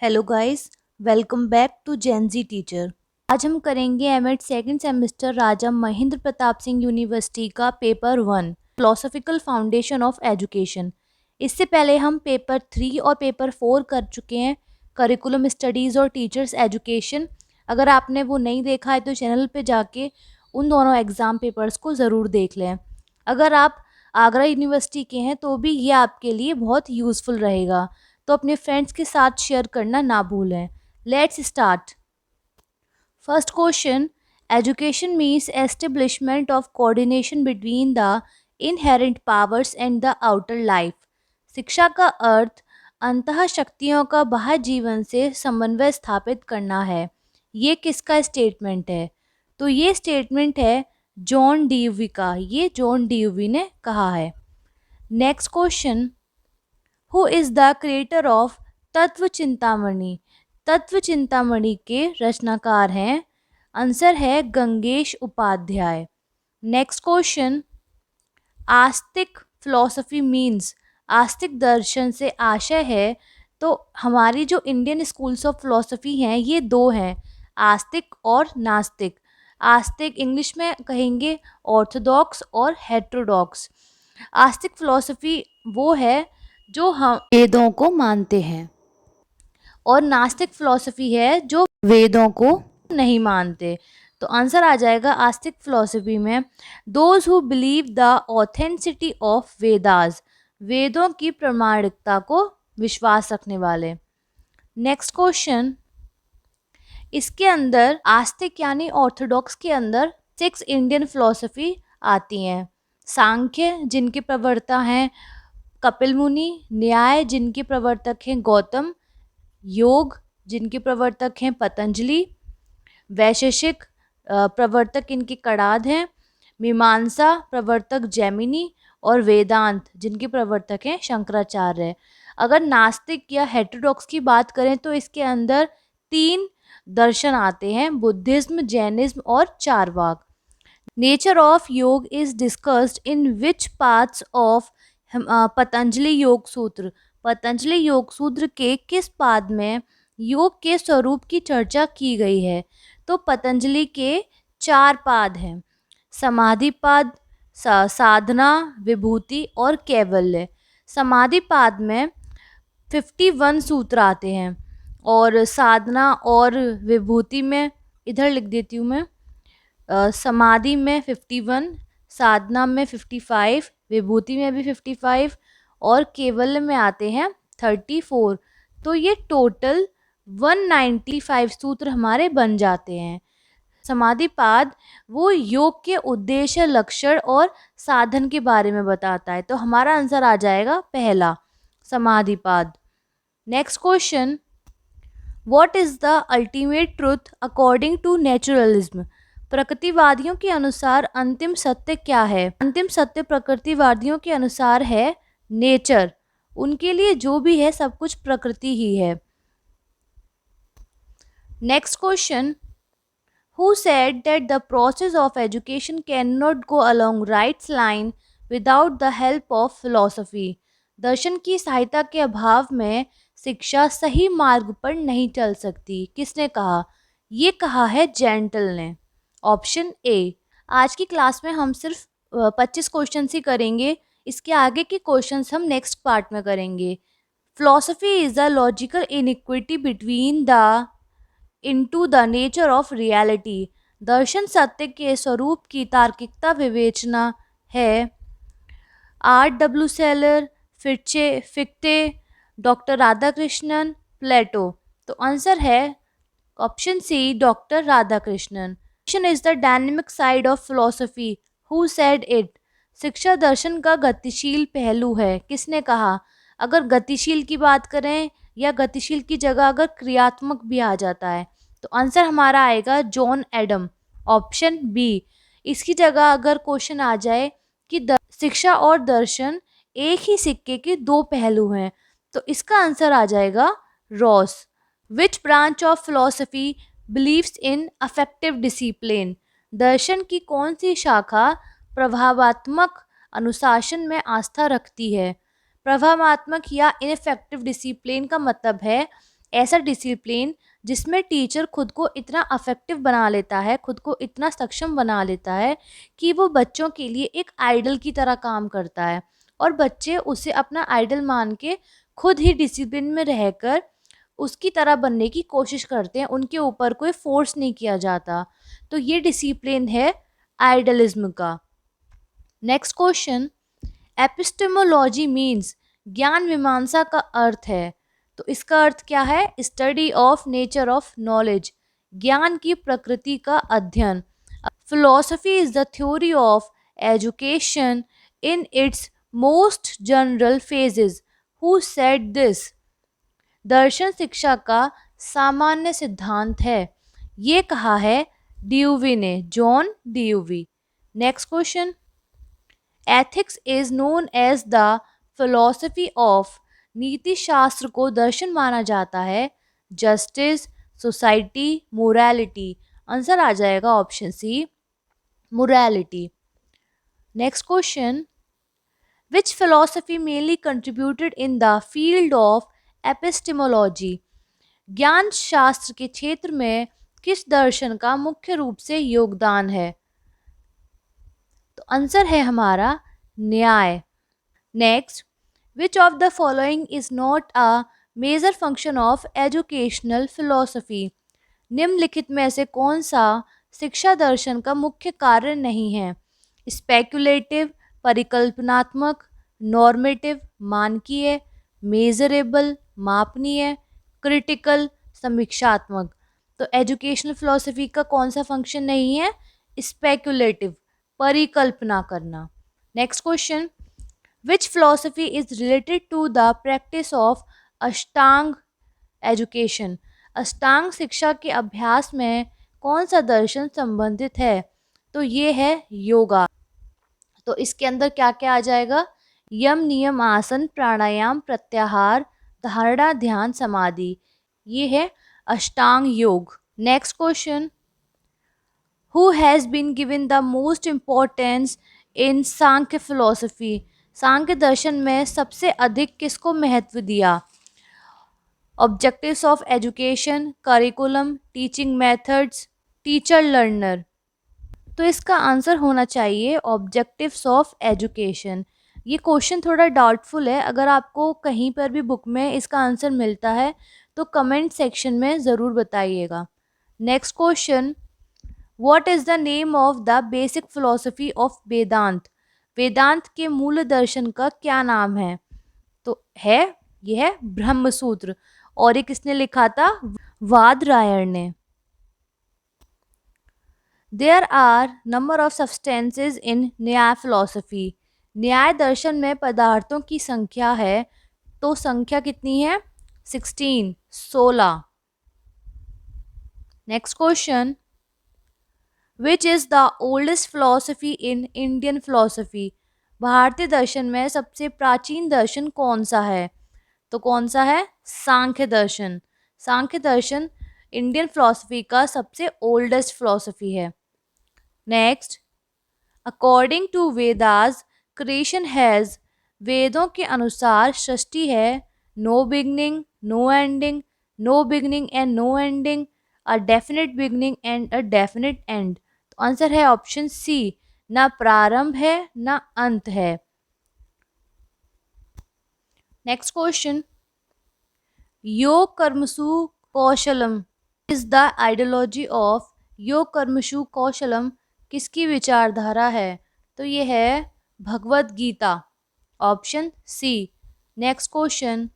Hello guys, welcome back to Gen Z teacher. आज हम करेंगे MEd second semester Raja Mahendra Pratap Singh university का paper 1 philosophical foundation of education. इससे पहले हम पेपर 3 और पेपर 4 कर चुके हैं, करिकुलम स्टडीज़ और टीचर्स एजुकेशन। अगर आपने वो नहीं देखा है तो चैनल पे जाके उन दोनों एग्ज़ाम पेपर्स को ज़रूर देख लें। अगर आप आगरा यूनिवर्सिटी के हैं तो भी ये आपके लिए बहुत यूज़फुल रहेगा, तो अपने फ्रेंड्स के साथ शेयर करना ना भूलें। Let's start. First question, education means establishment of coordination between the inherent powers and the outer life. शिक्षा का अर्थ अंतः शक्तियों का बाह्य जीवन से समन्वय स्थापित करना है। ये किसका स्टेटमेंट है? तो ये स्टेटमेंट है जॉन ड्यूवी का। ये जॉन ड्यूवी ने कहा है। Next question, who is the creator of तत्व चिंतामणि? तत्व चिंतामणि के रचनाकार हैं। आंसर है गंगेश उपाध्याय। नेक्स्ट क्वेश्चन, आस्तिक फिलॉसफी मीन्स। आस्तिक दर्शन से आशय है, तो हमारी जो इंडियन स्कूल्स ऑफ फिलॉसफी हैं ये दो हैं, आस्तिक और नास्तिक। आस्तिक इंग्लिश में कहेंगे ऑर्थोडॉक्स और हेट्रोडॉक्स। आस्तिक फिलॉसफी वो है जो हम वेदों को मानते हैं, और नास्तिक फिलॉसफी है जो वेदों को नहीं मानते। तो आंसर आ जाएगा आस्तिक फिलॉसफी में those who believe the authenticity of Vedas. वेदों की प्रामाणिकता को विश्वास रखने वाले। नेक्स्ट क्वेश्चन, इसके अंदर आस्तिक यानी ऑर्थोडॉक्स के अंदर 6 इंडियन फिलॉसफी आती हैं। सांख्य जिनके प्रवर्ता हैं कपिल मुनि, न्याय जिनके प्रवर्तक हैं गौतम, योग जिनके प्रवर्तक हैं पतंजलि, वैशेषिक प्रवर्तक इनके कणाद हैं, मीमांसा प्रवर्तक जैमिनी, और वेदांत जिनके प्रवर्तक हैं शंकराचार्य। अगर नास्तिक या हेटेरोडॉक्स की बात करें तो इसके अंदर 3 दर्शन आते हैं, बुद्धिज्म, जैनिज्म और चारवाक। नेचर ऑफ योग is discussed in which parts of Patanjali योग सूत्र? पतंजलि योग सूत्र के किस पाद में योग के स्वरूप की चर्चा की गई है? तो पतंजलि के 4 पाद हैं, समाधि पाद, साधना, विभूति और कैवल्य। समाधि पाद में 51 सूत्र आते हैं, और साधना और विभूति में इधर लिख देती हूँ मैं, समाधि में 51, साधना में 55, विभूति में भी 55 और केवल में आते हैं 34। तो ये टोटल 195 सूत्र हमारे बन जाते हैं। समाधिपाद वो योग के उद्देश्य, लक्षण और साधन के बारे में बताता है, तो हमारा आंसर आ जाएगा पहला, Samadhipada. Next question, what is the ultimate truth according to naturalism? प्रकृतिवादियों के अनुसार अंतिम सत्य क्या है? अंतिम सत्य प्रकृतिवादियों के अनुसार है नेचर। उनके लिए जो भी है सब कुछ प्रकृति ही है। Next question, who said that the process of education can not go along rights line without the help of philosophy? दर्शन की सहायता के अभाव में शिक्षा सही मार्ग पर नहीं चल सकती। किसने कहा? ये कहा है जेंटल ने। Option A. आज की क्लास में हम सिर्फ 25 क्वेश्चंस ही करेंगे, इसके आगे के क्वेश्चंस हम नेक्स्ट पार्ट में करेंगे। Philosophy is the logical inequity between the into the nature of reality. दर्शन सत्य के स्वरूप की तार्किकता विवेचना है। R.W. Sellars, Fichte, doctor Radhakrishnan, Plato. तो आंसर है option C, doctor Radhakrishnan. Is the dynamic side of philosophy, who said it? शिक्षा दर्शन का गतिशील पहलू है। किसने कहा? अगर गतिशील की बात करें या गतिशील की जगह अगर क्रियात्मक भी आ जाता है तो आंसर हमारा आएगा जॉन एडम, ऑप्शन बी। इसकी जगह अगर क्वेश्चन आ जाए कि शिक्षा और दर्शन एक ही सिक्के के 2 पहलू हैं तो इसका आंसर आ जाएगा Ross. Which branch of philosophy believes in affective discipline? दर्शन की कौन सी शाखा प्रभावात्मक अनुशासन में आस्था रखती है? प्रभावात्मक या इनफेक्टिव डिसिप्लिन का मतलब है ऐसा डिसिप्लिन जिसमें टीचर खुद को इतना अफेक्टिव बना लेता है, खुद को इतना सक्षम बना लेता है कि वो बच्चों के लिए एक आइडल की तरह काम करता है और बच्चे उसे अपना आइडल मान के खुद ही डिसिप्लिन में रहकर उसकी तरह बनने की कोशिश करते हैं, उनके ऊपर कोई फोर्स नहीं किया जाता। तो ये डिसिप्लिन है आइडलिज्म का। नेक्स्ट क्वेश्चन, एपिस्टेमोलॉजी मीन्स ज्ञान मीमांसा का अर्थ है, तो इसका अर्थ क्या है? Study of nature of knowledge, ज्ञान की प्रकृति का अध्ययन। Philosophy is the theory of education in its most general phases. Who said this? दर्शन शिक्षा का सामान्य सिद्धांत है, ये कहा है ड्यूवी ने, John Dewey. Next question, ethics is known as the philosophy of, नीति शास्त्र को दर्शन माना जाता है। Justice, society, morality. आंसर आ जाएगा option C, morality. Next question, which philosophy mainly contributed in the field of epistemology, ज्ञान शास्त्र के क्षेत्र में किस दर्शन का मुख्य रूप से योगदान है? तो आंसर है हमारा Nyaya. Next, which of the following is not a major function of educational philosophy, निम्नलिखित में से कौन सा शिक्षा दर्शन का मुख्य कार्य नहीं है? स्पेक्युलेटिव, परिकल्पनात्मक, नॉर्मेटिव, मानकीय, मेजरेबल, मापनीय, क्रिटिकल, समीक्षात्मक। तो एजुकेशनल फिलोसफी का कौन सा फंक्शन नहीं है? स्पेक्युलेटिव, परिकल्पना करना। Next question, which philosophy is related to the practice of Ashtanga education, Ashtanga शिक्षा के अभ्यास में कौन सा दर्शन संबंधित है? तो ये है योगा। तो इसके अंदर क्या क्या आ जाएगा? यम, नियम, आसन, प्राणायाम, प्रत्याहार, धारणा, ध्यान, समाधि। ये है Ashtanga Yoga. Next question, who has been given the most importance in Samkhya philosophy, Samkhya दर्शन में सबसे अधिक किसको महत्व दिया? Objectives of education, curriculum, teaching methods, teacher learner. तो इसका आंसर होना चाहिए ऑब्जेक्टिव्स ऑफ एजुकेशन। ये क्वेश्चन थोड़ा डाउटफुल है, अगर आपको कहीं पर भी बुक में इसका आंसर मिलता है तो कमेंट सेक्शन में ज़रूर बताइएगा। Next question, what is the name of the basic philosophy of Vedanta, Vedanta के मूल दर्शन का क्या नाम है? तो यह है ब्रह्मसूत्र, और ये किसने लिखा था? वादरायण ने। There are number of substances in Nyaya philosophy, न्याय दर्शन में पदार्थों की संख्या है, तो संख्या कितनी है? 16। Next question, which is the oldest philosophy in Indian philosophy, भारतीय दर्शन में सबसे प्राचीन दर्शन कौन सा है? तो कौन सा है? सांख्य दर्शन। सांख्य दर्शन इंडियन फिलोसफी का सबसे ओल्डेस्ट फिलोसफी है। Next, according to Vedas creation has, वेदों के अनुसार सृष्टि है no beginning, no ending, no beginning and no ending, a definite beginning and a definite end. तो आंसर है ऑप्शन सी, ना प्रारंभ है ना अंत है। नेक्स्ट क्वेश्चन, योग कर्मसु कौशलम इज द आइडियोलॉजी ऑफ, योग कर्मसु कौशलम किसकी विचारधारा है? तो ये है Bhagavad Gita, option C. Next question,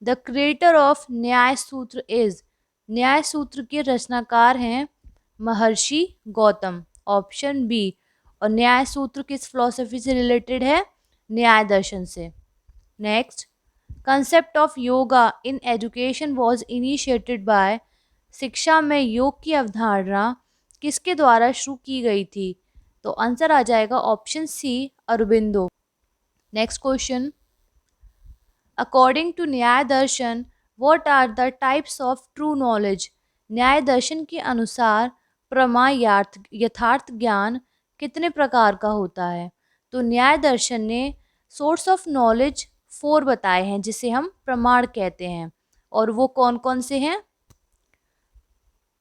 the creator of Nyaya Sutra is, न्याय सूत्र के रचनाकार हैं महर्षि गौतम, ऑप्शन बी। और न्याय सूत्र किस फिलोसफी से रिलेटेड है? न्याय दर्शन से। Next, concept of yoga in education was initiated by, शिक्षा में योग की अवधारणा किसके द्वारा शुरू की गई थी? तो आंसर आ जाएगा option C, Aurobindo. Next question, according to Nyaya Darshan what are the types of true knowledge, Nyaya दर्शन के अनुसार प्रमा यथार्थ ज्ञान कितने प्रकार का होता है? तो न्याय दर्शन ने सोर्स ऑफ नॉलेज 4 बताए हैं, जिसे हम प्रमाण कहते हैं। और वो कौन कौन से हैं?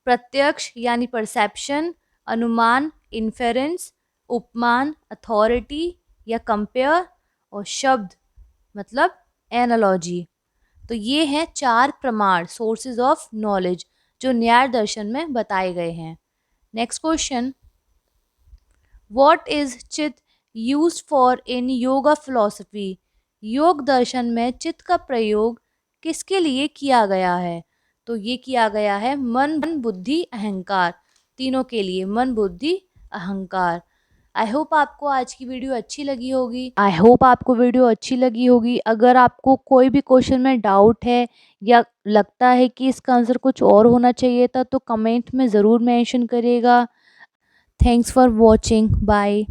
प्रत्यक्ष यानी परसेप्शन, अनुमान इन्फेरेंस, उपमान अथॉरिटी या कंपेयर, और शब्द मतलब एनालॉजी। तो ये हैं 4 प्रमाण सोर्सेज ऑफ नॉलेज जो न्याय दर्शन में बताए गए हैं। नेक्स्ट क्वेश्चन, व्हाट इज चित्त used for in yoga philosophy? योग दर्शन में चित्त का प्रयोग किसके लिए किया गया है? तो ये किया गया है मन बुद्धि अहंकार, तीनों के लिए, मन बुद्धि अहंकार। आई होप आपको आज की वीडियो अच्छी लगी होगी। अगर आपको कोई भी क्वेश्चन में डाउट है या लगता है कि इसका आंसर कुछ और होना चाहिए था तो कमेंट में ज़रूर मेंशन करिएगा। Thanks for watching, bye.